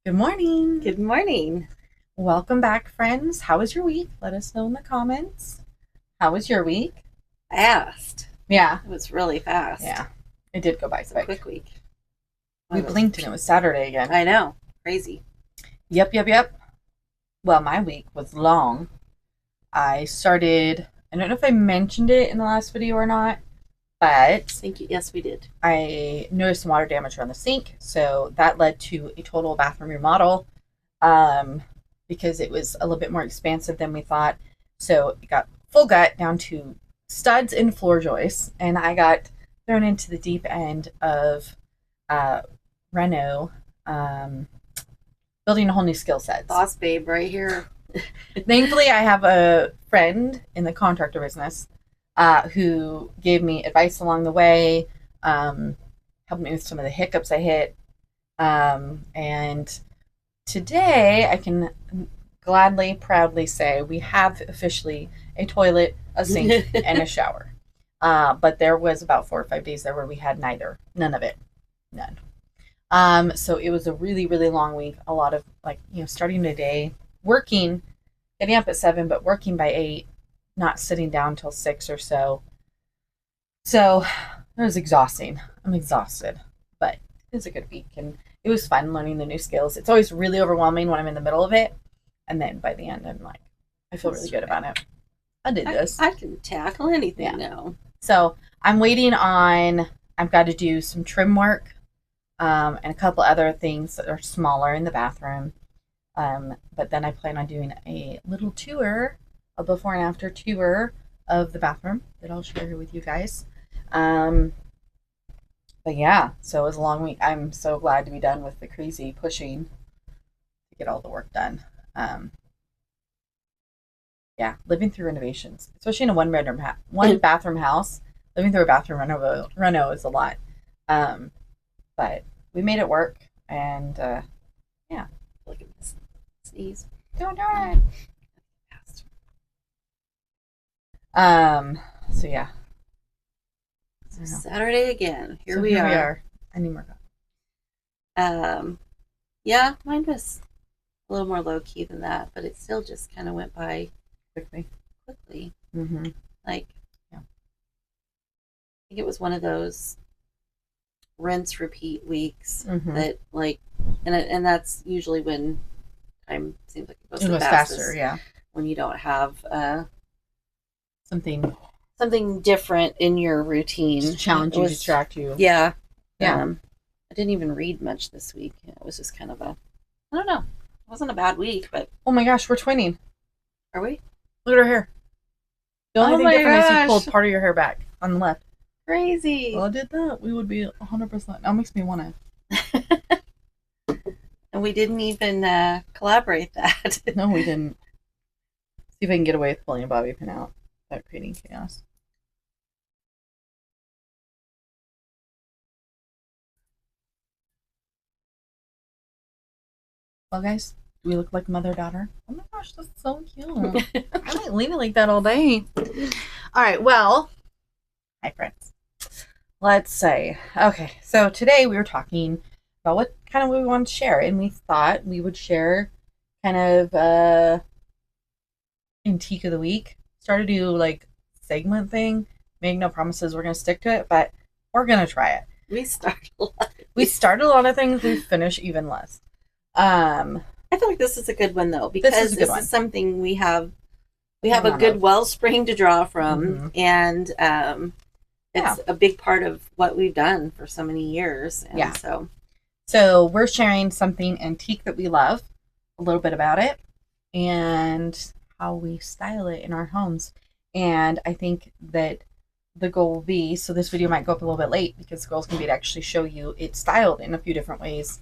Good morning. Good morning. Welcome back, friends. How was your week? Let us know in the comments. How was your week? Fast. Yeah, It was really fast. yeah. It did go by It's a quick. quick week. We blinked and it was Saturday again. I know. Crazy. Yep. Well, my week was long. I don't know if I mentioned it in the last video or not, but Thank you. Yes, we did. I noticed some water damage around the sink. So that led to a total bathroom remodel because it was a little bit more expansive than we thought. So it got full gut down to studs and floor joists, and I got thrown into the deep end of reno, building a whole new skill set. Boss babe right here. Thankfully, I have a friend in the contractor business who gave me advice along the way, helped me with some of the hiccups I hit, and today I can gladly, proudly say we have officially a toilet, a sink, and a shower. But there was about 4 or 5 days there where we had none of it, none. So it was a really, really long week. A lot of starting today, working, getting up at 7, but working by 8, not sitting down till 6 or so. So it was exhausting. I'm exhausted, but it was a good week and it was fun learning the new skills. It's always really overwhelming when I'm in the middle of it. And then by the end, I'm like, I feel really good about it. I did this. I can tackle anything now. So I'm waiting on, I've got to do some trim work and a couple other things that are smaller in the bathroom. But then I plan on doing a little tour, a before and after tour of the bathroom that I'll share with you guys. But yeah, so it was a long week. I'm so glad to be done with the crazy pushing to get all the work done. Yeah, living through renovations, especially in a one bathroom house, living through a bathroom reno is a lot. But we made it work, and yeah. Look at this sneeze. Don't do it. So yeah. Saturday again. Here So we are. I need more coffee. Yeah, mine was a little more low key than that, but it still just kind of went by quickly. Mm-hmm. Like, yeah. I think it was one of those rinse repeat weeks that and that's usually when time seems like it goes the fastest. Faster, yeah. When you don't have something different in your routine, challenge you, distract you. Yeah. I didn't even read much this week. It was just kind of I don't know. It wasn't a bad week, but oh my gosh, we're twinning. Are we? Look at her hair. The only thing different is you pulled part of your hair back on the left. Crazy. Well, I did that. We would be 100%. Now makes me want to. And we didn't even collaborate that. No, we didn't. See if I can get away with pulling a bobby pin out without creating chaos. Well, guys, do we look like mother-daughter? Oh my gosh, that's so cute. I might leave it like that all day. All right, well, hi, friends. Let's say, okay, so today we were talking about what kind of we wanted to share, and we thought we would share kind of antique of the week. Started to do like segment thing. Make no promises we're going to stick to it, but we're going to try it. We started a lot. We started a lot of things. We finish even less. I feel like this is a good one though, because this is something we have a good wellspring to draw from, and it's a big part of what we've done for so many years. And so we're sharing something antique that we love, a little bit about it, and how we style it in our homes. And I think that the goal will be, so this video might go up a little bit late because the goal's going to be to actually show you it styled in a few different ways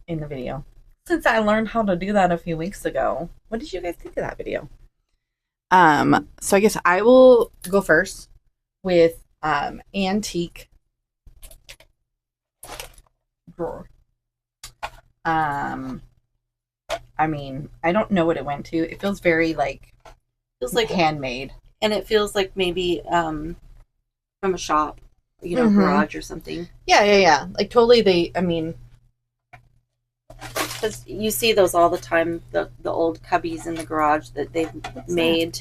in the video. Since I learned how to do that a few weeks ago, what did you guys think of that video? So I guess I will go first with antique drawer. I mean, I don't know what it went to. It feels very feels like handmade, and it feels like maybe from a shop, garage or something. Yeah. Like totally. I mean, Because you see those all the time, the old cubbies in the garage that they've made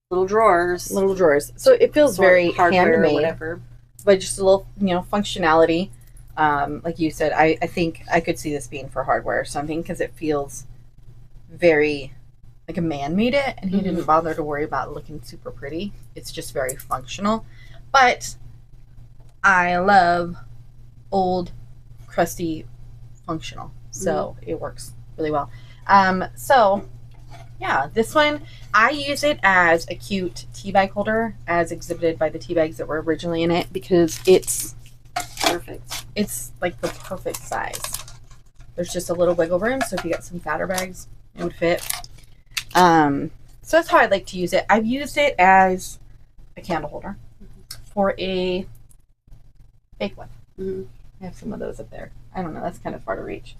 little drawers. Little drawers. So it feels very handmade. Or whatever. But just a little, functionality. Like you said, I think I could see this being for hardware or something because it feels very like a man made it and he didn't bother to worry about looking super pretty. It's just very functional. But I love old, crusty, functional. So it works really well. So yeah, this one, I use it as a cute tea bag holder as exhibited by the tea bags that were originally in it because it's perfect. It's like the perfect size. There's just a little wiggle room, so if you got some fatter bags, it would fit. So that's how I like to use it. I've used it as a candle holder for a fake one. I have some of those up there. I don't know, that's kind of far to reach.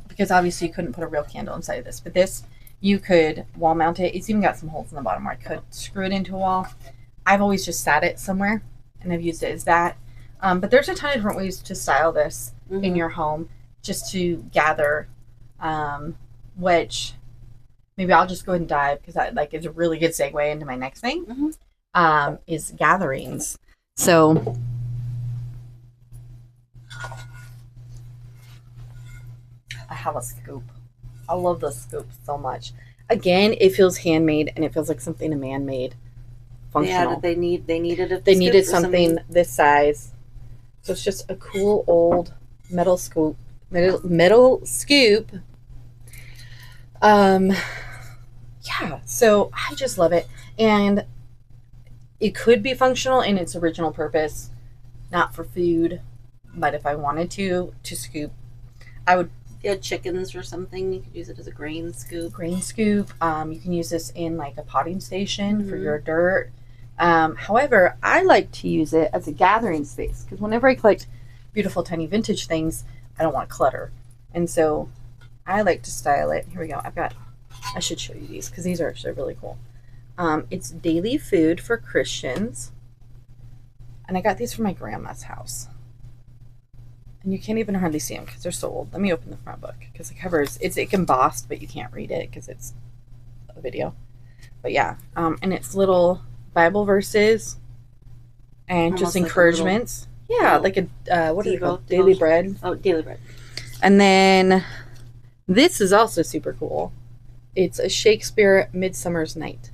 Because obviously you couldn't put a real candle inside of this. But this, you could wall mount it. It's even got some holes in the bottom where I could screw it into a wall. I've always just sat it somewhere, and I've used it as that. But there's a ton of different ways to style this in your home, just to gather, which maybe I'll just go ahead and dive because that is a really good segue into my next thing, is gatherings. So I have a scoop. I love the scoop so much. Again, it feels handmade and it feels like something a man made. Functional. Yeah, they needed they needed something this size. So it's just a cool old metal scoop. Metal scoop. Yeah, so I just love it. And it could be functional in its original purpose, not for food, but if I wanted to scoop, I would. If you had chickens or something, you could use it as a grain scoop. Grain scoop. You can use this in like a potting station for your dirt. However, I like to use it as a gathering space because whenever I collect beautiful tiny vintage things, I don't want clutter. And so I like to style it. Here we go. I should show you these because these are actually really cool. It's daily food for Christians. And I got these from my grandma's house. And you can't even hardly see them because they're so old. Let me open the front book because the cover is, it's embossed, but you can't read it because it's a video. But yeah, and it's little Bible verses and almost just encouragements. Like what is it called? Daily bread. Oh, daily bread. And then this is also super cool. It's a Shakespeare Midsummer's Night's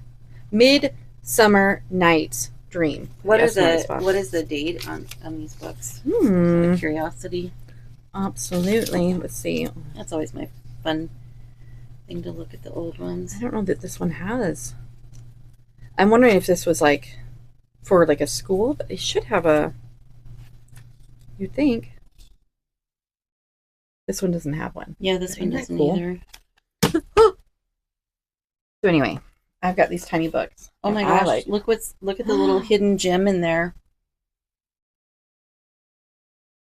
Dream. What is the date on these books? Out of curiosity. Absolutely. Let's see. That's always my fun thing to look at the old ones. I don't know that this one has. I'm wondering if this was like for like a school, but they should have a. You'd think. This one doesn't have one. Yeah, this one doesn't either. So anyway, I've got these tiny books. Oh my gosh! Look at the little hidden gem in there.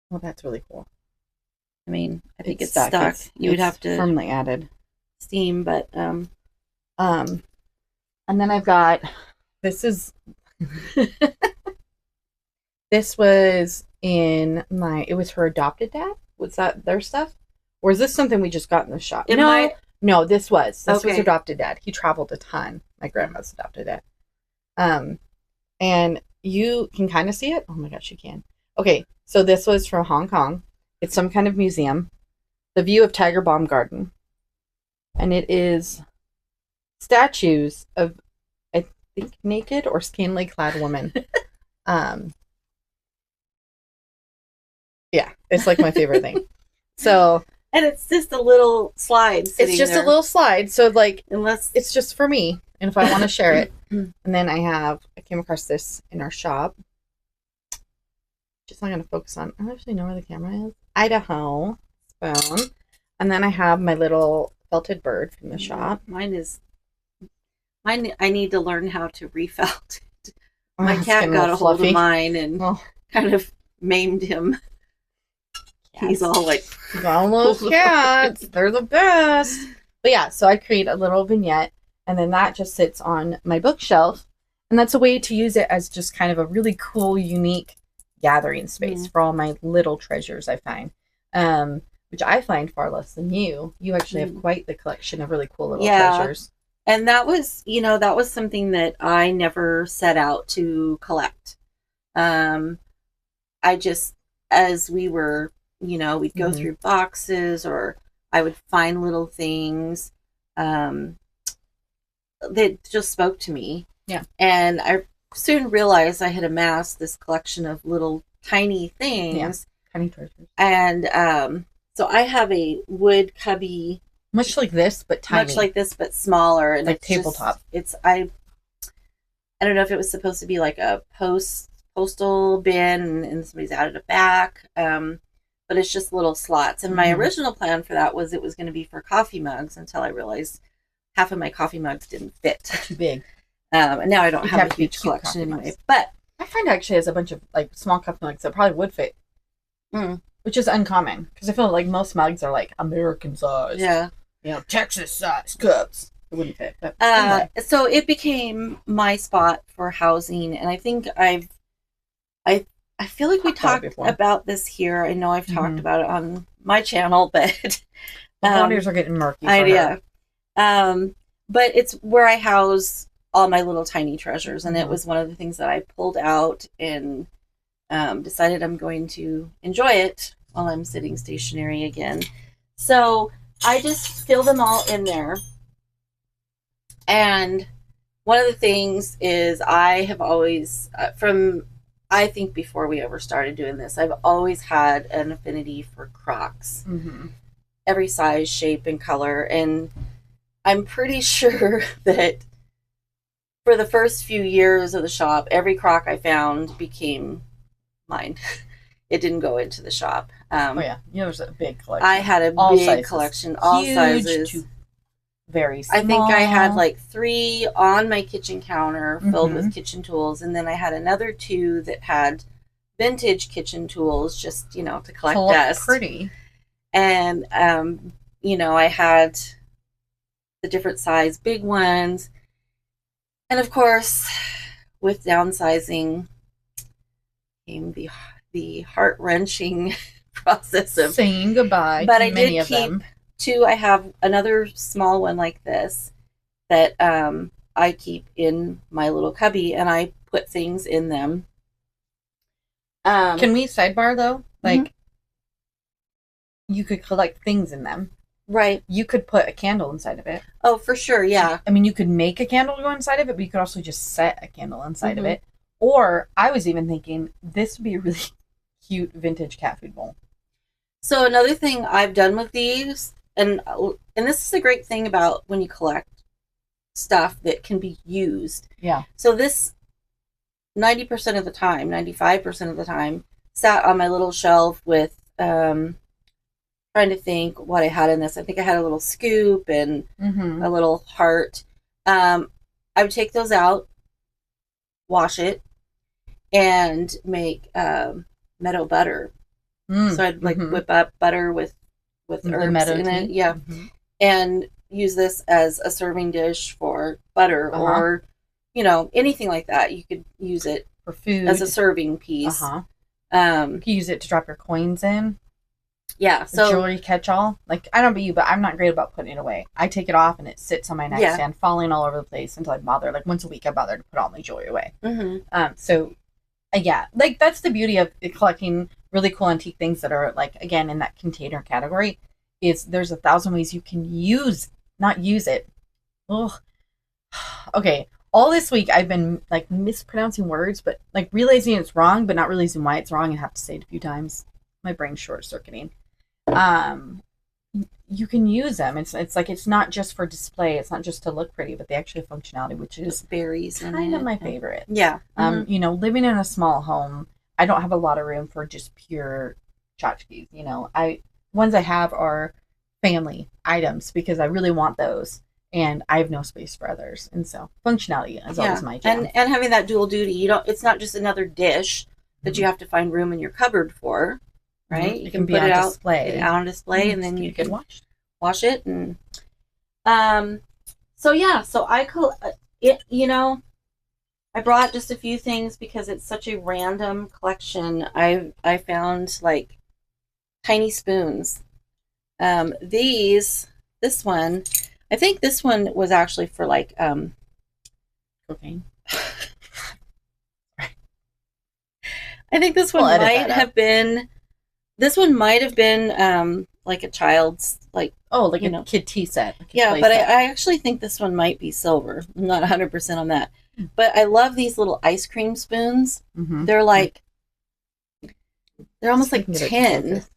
Well, that's really cool. I mean, I think it's stuck. You would have to firmly added steam, but and then I've got this is this was in my. It was her adopted dad. Was that their stuff, or is this something we just got in the shop? No, this was adopted dad. He traveled a ton. My grandma's adopted dad. And you can kind of see it. Oh my gosh, you can. Okay, so this was from Hong Kong. It's some kind of museum. The view of Tiger Balm Garden. And it is statues of, I think, naked or scantily clad women. Yeah, it's like my favorite thing. So... And it's just a little slide. It's just a little slide. So like, unless it's just for me, and if I want to share it. And then I came across this in our shop. Just not going to focus on. I don't actually know where the camera is. Idaho spoon. And then I have my little felted bird from the shop. Mine. I need to learn how to refelt it. My cat got a hold of mine and kind of maimed him. Cats. He's all like, all those cats, they're the best. But yeah, so I create a little vignette, and then that just sits on my bookshelf, and that's a way to use it as just kind of a really cool, unique gathering space for all my little treasures I find. which I find far less than you. You actually have Mm. quite the collection of really cool little Yeah. treasures. And that was, that was something that I never set out to collect. I just, as we were, we'd go through boxes, or I would find little things that just spoke to me. Yeah. And I soon realized I had amassed this collection of little tiny things. Yeah. Tiny treasures. And so I have a wood cubby. Much like this, but tiny. Much like this, but smaller. And like it's tabletop. I don't know if it was supposed to be like a postal bin, and somebody's added it back. But it's just little slots. And my original plan for that was it was going to be for coffee mugs, until I realized half of my coffee mugs didn't fit. Too big. And now I don't have a huge collection anyway. Mugs. But my friend actually has a bunch of like small coffee mugs that probably would fit. Which is uncommon, because I feel like most mugs are like American size. Yeah. Texas size cups. It wouldn't fit. But anyway. So it became my spot for housing, and I think I feel like we talked about this here. I know I've talked about it on my channel, but the waters are getting murky. Yeah. But it's where I house all my little tiny treasures, and it was one of the things that I pulled out and decided I'm going to enjoy it while I'm sitting stationary again. So I just fill them all in there. And one of the things is I have always, I think before we ever started doing this, I've always had an affinity for Crocs. Every size, shape, and color. And I'm pretty sure that for the first few years of the shop, every Croc I found became mine. It didn't go into the shop. There's a big collection. I had a big collection, all sizes. To very small. I think I had like 3 on my kitchen counter filled with kitchen tools, and then I had another 2 that had vintage kitchen tools, just to collect dust. Pretty. And I had the different size big ones, and of course, with downsizing came the heart-wrenching process of saying goodbye. But to I many did of keep them. 2. I have another small one like this that I keep in my little cubby, and I put things in them. Can we sidebar though? Like, you could collect things in them. Right. You could put a candle inside of it. Oh, for sure, yeah. I mean, you could make a candle go inside of it, but you could also just set a candle inside of it. Or I was even thinking this would be a really cute vintage cat food bowl. So another thing I've done with these, and this is a great thing about when you collect stuff that can be used. Yeah. So this 90% of the time, 95% of the time, sat on my little shelf with trying to think what I had in this. I think I had a little scoop and a little heart. I would take those out, wash it, and make meadow butter. So I'd whip up butter with herbs in it. Yeah. And use this as a serving dish for butter or, anything like that. You could use it for food as a serving piece. You could use it to drop your coins in. Yeah. So jewelry catch-all. Like, I don't know about you, but I'm not great about putting it away. I take it off and it sits on my nightstand, falling all over the place until I bother. Like, once a week I bother to put all my jewelry away. Yeah, like, that's the beauty of collecting really cool antique things that are, like, again, in that container category, is there's 1,000 ways you can not use it. Ugh. Okay, all this week I've been, like, mispronouncing words, but, like, realizing it's wrong, but not realizing why it's wrong, and have to say it a few times. My brain's short-circuiting. You can use them. It's like, it's not just for display. It's not just to look pretty, but the actual functionality, which is berries kind of my favorite. Yeah. Living in a small home, I don't have a lot of room for just pure tchotchkes. Ones I have are family items because I really want those, and I have no space for others. And so functionality is always my jam. And having that dual duty, it's not just another dish that you have to find room in your cupboard for. Right, you can put it out on display, and then you can wash it. And so I I brought just a few things because it's such a random collection. I found like tiny spoons This one, I think this one was actually for like Cocaine. I think this We'll one edit might that have out. been like a child's, like, Oh, like you a know. kid tea set. Like a Yeah, play but set. I actually think this one might be silver. I'm not 100% on that. But I love these little ice cream spoons. Mm-hmm. They're like, they're almost So I like can get it to tin. focus.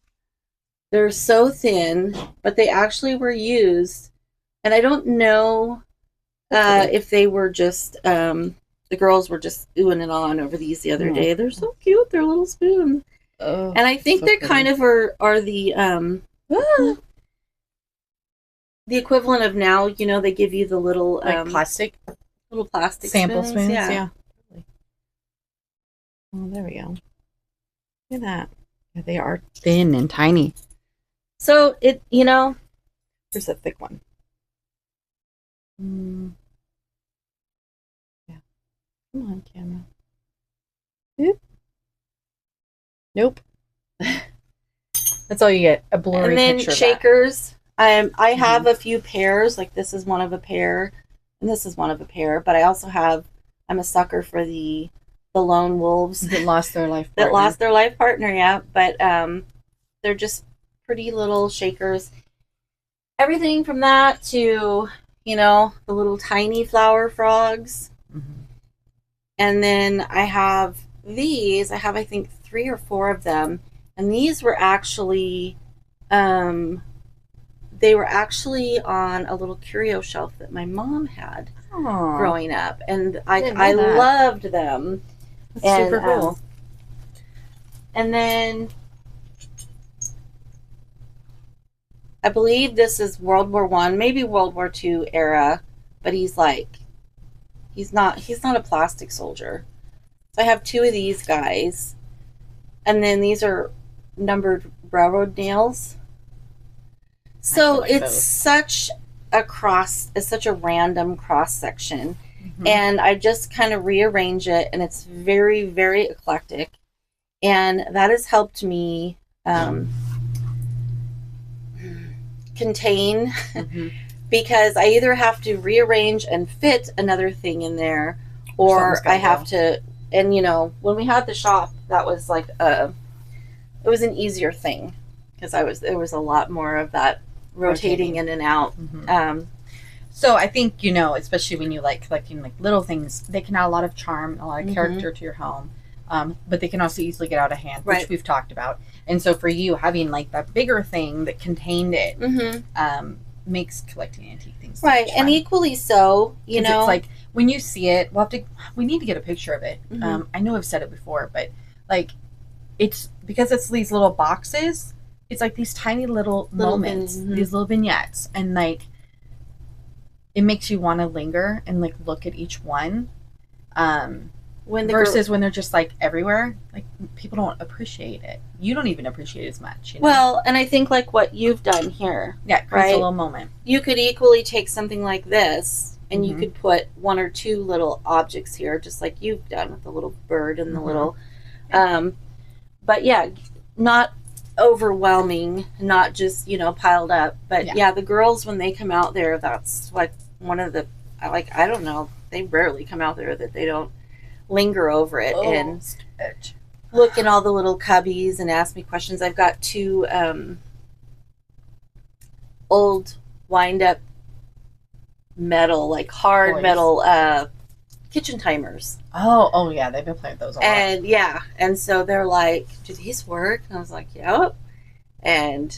They're so thin, but they actually were used. And I don't know if they were just, the girls were just oohing it on over these the other day. They're so cute. They're little spoons. Oh, And I think so they're pretty. kind of are the equivalent of now, they give you the little like plastic sample spoons. Yeah. Oh, there we go. Look at that. Yeah, they are thin and tiny. So Here's a thick one. Yeah. Come on, camera. Oop. Nope. That's all you get. A blurry and then picture shakers. I have a few pairs. Like this is one of a pair, and this is one of a pair. But I also have. I'm a sucker for the lone wolves that lost their life partner. that lost their life partner. Yeah, but they're just pretty little shakers. Everything from that to the little tiny flower frogs. Mm-hmm. And then I have these. I have, I think, 3 or 4 of them. And these were actually, they were actually on a little curio shelf that my mom had growing up. And I loved them. That's super cool. And then I believe this is World War One, maybe World War II era, but he's not a plastic soldier. So I have 2 of these guys. And then these are numbered railroad nails. So it's such a random cross section. Mm-hmm. And I just kind of rearrange it, and it's very, very eclectic. And that has helped me contain because I either have to rearrange and fit another thing in there, or I have to. And when we had the shop, that was like it was an easier thing because there was a lot more of that rotating in and out. Mm-hmm. So I think especially when you like collecting like little things, they can add a lot of charm, a lot of character to your home. But they can also easily get out of hand, which we've talked about. And so for you, having like that bigger thing that contained it makes collecting antique things right. And equally so, it's like when you see it, we need to get a picture of it. I know I've said it before, but like it's because it's these little boxes. It's like these tiny little moments, these little vignettes, and like it makes you want to linger and like look at each one. When they're just like everywhere, like people don't appreciate it. You don't even appreciate it as much. Well, and I think like what you've done here, creates a little moment. You could equally take something like this, and you could put 1 or 2 little objects here, just like you've done with the little bird and the little. But yeah, not overwhelming, not just piled up. But yeah, the girls when they come out there, that's like one of the I don't know. They rarely come out there that they don't linger over it and look in all the little cubbies and ask me questions. I've got 2 old wind up metal, like hard metal kitchen timers. Oh yeah, they've been playing with those a lot. And and so they're like, do these work? And I was like, yep. And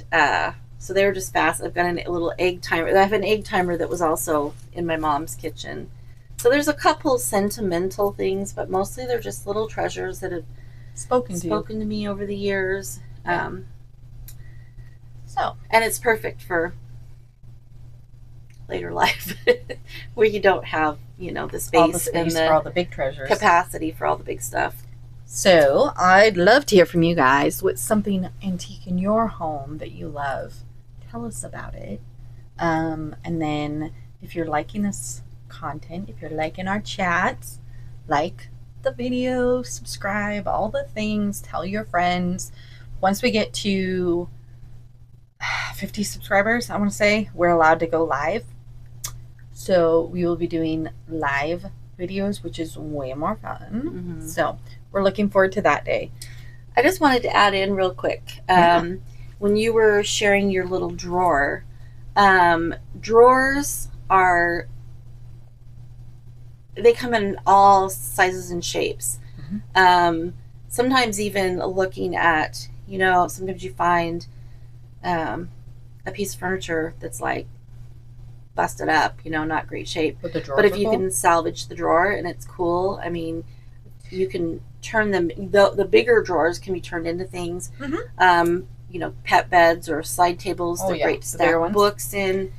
so they were just fast. I've got a little egg timer. I have an egg timer that was also in my mom's kitchen. So there's a couple sentimental things, but mostly they're just little treasures that have spoken to me over the years. And it's perfect for later life where you don't have, the space and for all the big treasures, capacity for all the big stuff. So I'd love to hear from you guys. What's something antique in your home that you love? Tell us about it. And then if you're liking this content, if you're liking our chats, like the video, subscribe, all the things, tell your friends. Once we get to 50 subscribers, I want to say, we're allowed to go live. So we will be doing live videos, which is way more fun. So we're looking forward to that day. I just wanted to add in real quick. When you were sharing your little drawer, drawers they come in all sizes and shapes. Sometimes even looking at, sometimes you find a piece of furniture that's like busted up, not great shape. But if you can salvage the drawer and it's cool, I mean, you can turn them. The bigger drawers can be turned into things. Pet beds or slide tables. They're great to stack books in.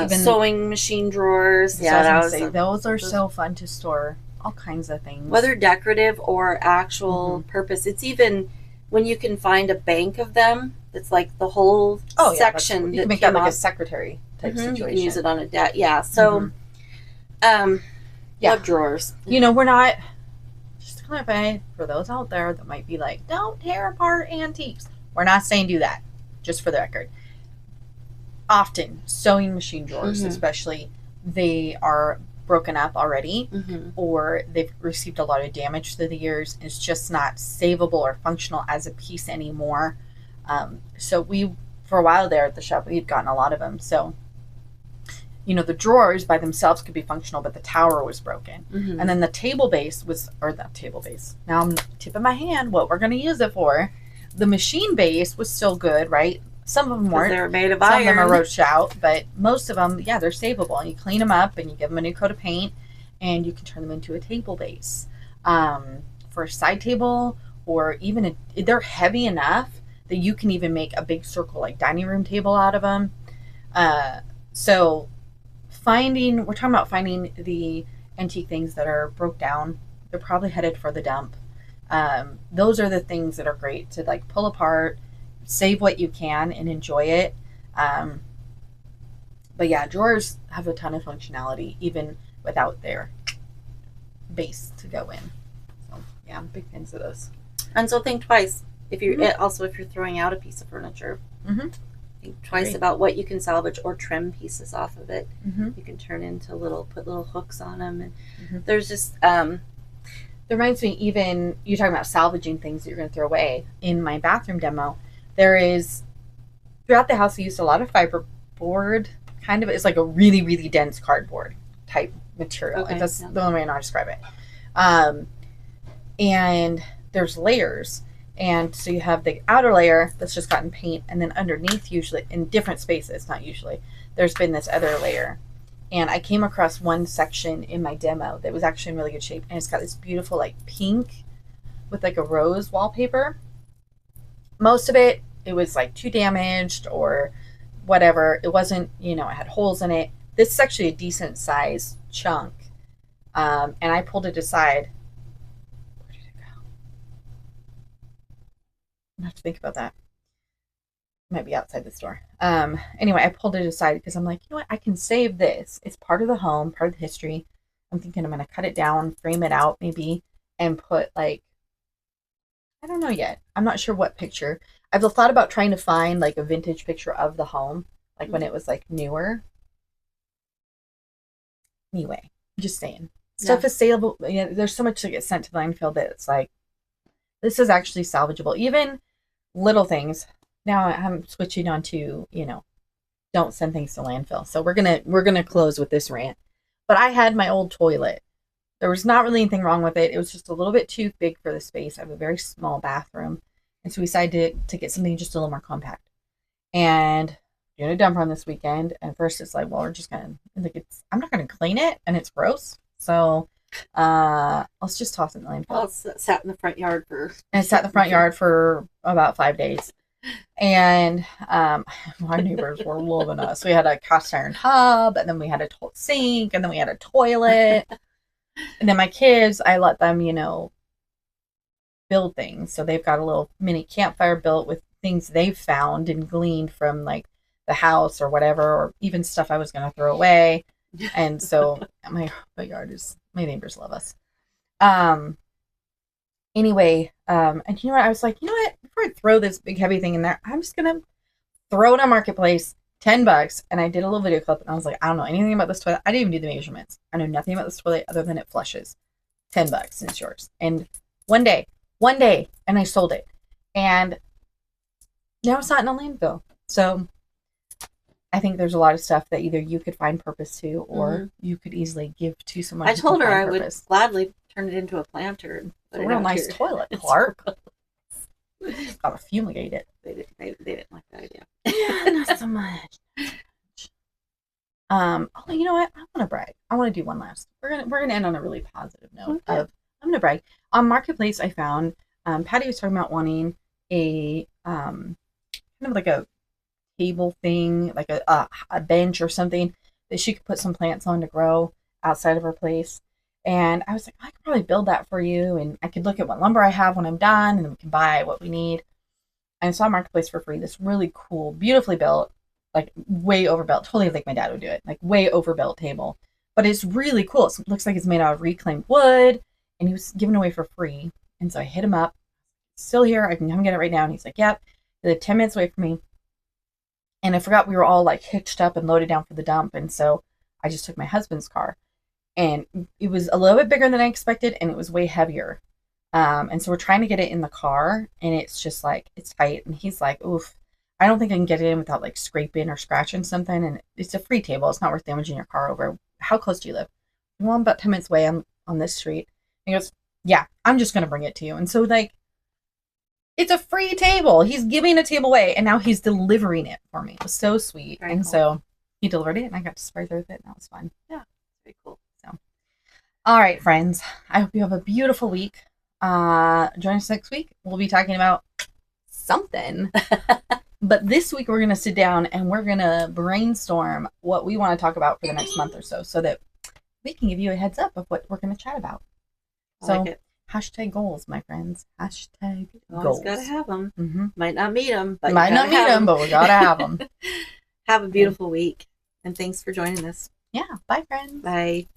Sewing machine drawers. Those are so fun to store all kinds of things, whether decorative or actual purpose. It's even when you can find a bank of them. It's like the whole section. You can make that like a secretary type situation. You can use it on a desk. Yeah. So, love drawers. We're not, just to clarify for those out there that might be like, don't tear apart antiques. We're not saying do that, just for the record. Often sewing machine drawers, especially, they are broken up already, or they've received a lot of damage through the years. It's just not savable or functional as a piece anymore. So we, for a while there at the shop, we had gotten a lot of them. So, the drawers by themselves could be functional, but the tower was broken. And then the table base was, or the table base, now I'm tipping my hand what we're going to use it for. The machine base was still good, right? Some of them weren't. They're made of iron. Some of them are roached out, but most of them, they're savable. And you clean them up and you give them a new coat of paint and you can turn them into a table base. For a side table, or even they're heavy enough that you can even make a big circle like dining room table out of them. So we're talking about finding the antique things that are broke down. They're probably headed for the dump. Those are the things that are great to like pull apart, save what you can, and enjoy it. But yeah, drawers have a ton of functionality even without their base to go in. So yeah, I'm big fans of those. And so think twice if you're if you're throwing out a piece of furniture. Think twice about what you can salvage or trim pieces off of it. You can turn into put little hooks on them, and there's just that reminds me, even you're talking about salvaging things that you're going to throw away. In my bathroom demo, there is, throughout the house, I used a lot of fiberboard. Kind of, it's like a really, really dense cardboard type material. Okay, That's the only way I know how to describe it. And there's layers. And so you have the outer layer that's just gotten paint, and then underneath, usually in different spaces, not usually, there's been this other layer. And I came across one section in my demo that was actually in really good shape, and it's got this beautiful like pink with like a rose wallpaper. Most of it was like too damaged or whatever. It wasn't, it had holes in it. This is actually a decent size chunk. And I pulled it aside. Where did it go? I have to think about that. It might be outside the store. Anyway, I pulled it aside because I'm like, what? I can save this. It's part of the home, part of the history. I'm thinking I'm going to cut it down, frame it out maybe, and put like, I don't know yet. I'm not sure what picture. I've thought about trying to find like a vintage picture of the home, like when it was like newer. Anyway, I'm just saying. Stuff is saleable. There's so much that gets sent to the landfill that it's like, this is actually salvageable. Even little things. Now I'm switching on to, don't send things to landfill. So we're gonna close with this rant. But I had my old toilet. There was not really anything wrong with it. It was just a little bit too big for the space. I have a very small bathroom. And so we decided to get something just a little more compact. And doing a dump run this weekend. And first it's like, well, we're just gonna I'm not gonna clean it, and it's gross. So let's just toss it in the landfill. Well, it sat in the front yard for about 5 days. And my neighbors were loving us. We had a cast iron tub, and then we had a sink, and then we had a toilet. And then my kids, I let them, build things. So they've got a little mini campfire built with things they've found and gleaned from like the house or whatever, or even stuff I was going to throw away. And so my neighbors love us. Anyway, and you know what? I was like, before I throw this big heavy thing in there, I'm just going to throw it on Marketplace, $10. And I did a little video clip and I was like, I don't know anything about this toilet. I didn't even do the measurements. I know nothing about this toilet other than it flushes. $10 and it's yours. And one day, and I sold it. And now it's not in a landfill. So I think there's a lot of stuff that either you could find purpose to or you could easily give to someone. I told her I would gladly turn it into a planter. And it's a real nice toilet, Clark. Gotta fumigate it. They didn't like that idea. Yeah, not so much. Oh, you know what? I want to brag. I want to do one last. We're gonna end on a really positive note. Okay. I'm gonna brag. On Marketplace, I found Patty was talking about wanting a kind of like a table thing, like a bench or something that she could put some plants on to grow outside of her place. And I was like, I could probably build that for you, and I could look at what lumber I have when I'm done, and then we can buy what we need. And I saw Marketplace for free this really cool, beautifully built, like way overbuilt, totally like my dad would do it, like way overbuilt table. But it's really cool. It looks like it's made out of reclaimed wood, and he was giving away for free. And so I hit him up. Still here. I can come get it right now. And he's like, yep. He lived 10 minutes away from me. And I forgot we were all like hitched up and loaded down for the dump. And so I just took my husband's car. And it was a little bit bigger than I expected, and it was way heavier. And so we're trying to get it in the car, and it's just like, it's tight. And he's like, oof, I don't think I can get it in without like scraping or scratching something. And it's a free table. It's not worth damaging your car over. How close do you live? Well, I'm about 10 minutes away on this street. And he goes, yeah, I'm just going to bring it to you. And so like, it's a free table. He's giving a table away, and now he's delivering it for me. It was so sweet. Very cool. So he delivered it, and I got to spray through with it, and that was fun. Yeah, very cool. So, all right, friends. I hope you have a beautiful week. Join us next week. We'll be talking about something. But this week we're going to sit down and we're going to brainstorm what we want to talk about for the next month or so that we can give you a heads up of what we're going to chat about. So, like hashtag goals, my friends. Hashtag goals. Always got to have them. Mm-hmm. Might not meet them, but might not meet them, but we got to have them. Have a beautiful week. And thanks for joining us. Yeah. Bye, friends. Bye.